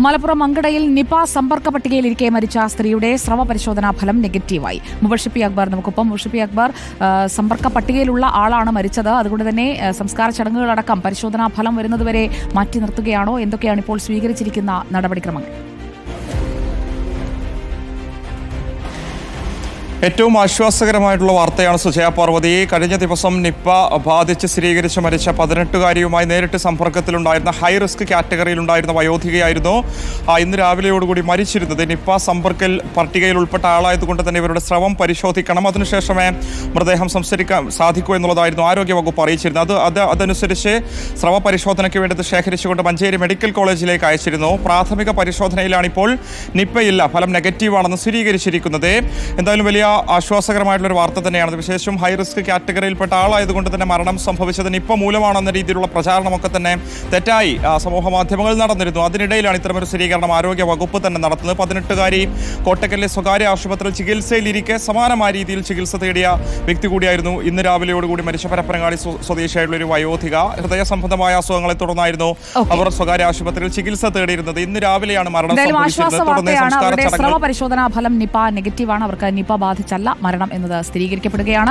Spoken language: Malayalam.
മലപ്പുറം മങ്കടയിൽ നിപ സമ്പർക്ക പട്ടികയിലിരിക്കെ മരിച്ച സ്ത്രീയുടെ സ്രവ പരിശോധനാ ഫലം നെഗറ്റീവായി. മുബഷിപ്പി അക്ബർ നമുക്കൊപ്പം. മുബഷിപ്പി അക്ബർ, സമ്പർക്ക പട്ടികയിലുള്ള ആളാണ് മരിച്ചത്. അതുകൊണ്ട് തന്നെ സംസ്കാര ചടങ്ങുകളടക്കം പരിശോധനാ ഫലം വരുന്നതുവരെ മാറ്റി നിർത്തുകയാണോ? എന്തൊക്കെയാണ് ഇപ്പോൾ സ്വീകരിച്ചിരിക്കുന്ന നടപടിക്രമങ്ങൾ? ഏറ്റവും ആശ്വാസകരമായിട്ടുള്ള വാർത്തയാണ് സുജയ പാർവതി. കഴിഞ്ഞ ദിവസം നിപ്പ ബാധിച്ച് സ്ഥിരീകരിച്ച് മരിച്ച 18-കാരിയുമായി നേരിട്ട് സമ്പർക്കത്തിലുണ്ടായിരുന്ന ഹൈ റിസ്ക് കാറ്റഗറിയിലുണ്ടായിരുന്ന വയോധികയായിരുന്നു ഇന്ന് രാവിലെയോടുകൂടി മരിച്ചിരുന്നത്. നിപ്പ സമ്പർക്ക പട്ടികയിൽ ഉൾപ്പെട്ട ആളായതുകൊണ്ട് തന്നെ ഇവരുടെ സ്രവം പരിശോധിക്കണം, അതിനുശേഷമേ മൃതദേഹം സംസ്കരിക്കാൻ സാധിക്കൂ എന്നുള്ളതായിരുന്നു ആരോഗ്യവകുപ്പ് അറിയിച്ചിരുന്നത്. അതനുസരിച്ച് സ്രവ പരിശോധനയ്ക്ക് വേണ്ടി ശേഖരിച്ചുകൊണ്ട് മഞ്ചേരി മെഡിക്കൽ കോളേജിലേക്ക് അയച്ചിരുന്നു. പ്രാഥമിക പരിശോധനയിലാണ് ഇപ്പോൾ നിപ്പയില്ല, ഫലം നെഗറ്റീവാണെന്ന് സ്ഥിരീകരിച്ചിരിക്കുന്നത്. എന്തായാലും വലിയ ആശ്വാസകരമായിട്ടുള്ളൊരു വാർത്ത തന്നെയാണ്. വിശേഷം ഹൈ റിസ്ക് കാറ്റഗറിയിൽപ്പെട്ട ആളായതുകൊണ്ട് തന്നെ മരണം സംഭവിച്ചത് നിപ്പ മൂലമാണെന്ന രീതിയിലുള്ള പ്രചാരണമൊക്കെ തന്നെ തെറ്റായി സമൂഹ മാധ്യമങ്ങളിൽ നടന്നിരുന്നു. അതിനിടയിലാണ് ഇത്തരമൊരു സ്ഥിരീകരണം ആരോഗ്യ വകുപ്പ് തന്നെ നടത്തുന്നത്. 18-കാരി കോട്ടക്കലിലെ സ്വകാര്യ ആശുപത്രിയിൽ ചികിത്സയിലിരിക്കെ സമാനമായ രീതിയിൽ ചികിത്സ തേടിയ വ്യക്തി കൂടിയായിരുന്നു ഇന്ന് രാവിലെയോടുകൂടി മരിച്ച പരപ്പനങ്ങാടി സ്വദേശിയായിട്ടുള്ള ഒരു വയോധിക. ഹൃദയ സംബന്ധമായ അസുഖങ്ങളെ തുടർന്നായിരുന്നു അവർ സ്വകാര്യ ആശുപത്രിയിൽ ചികിത്സ തേടിയിരുന്നത്. ഇന്ന് രാവിലെയാണ് മരണം സംഭവിച്ചത്. പരിശോധനാ ഫലം നിപ നെഗറ്റീവാണ്. അവർക്ക് നിപ ബാധിച്ചല്ല മരണം എന്നത് സ്ഥിരീകരിക്കപ്പെടുകയാണ്.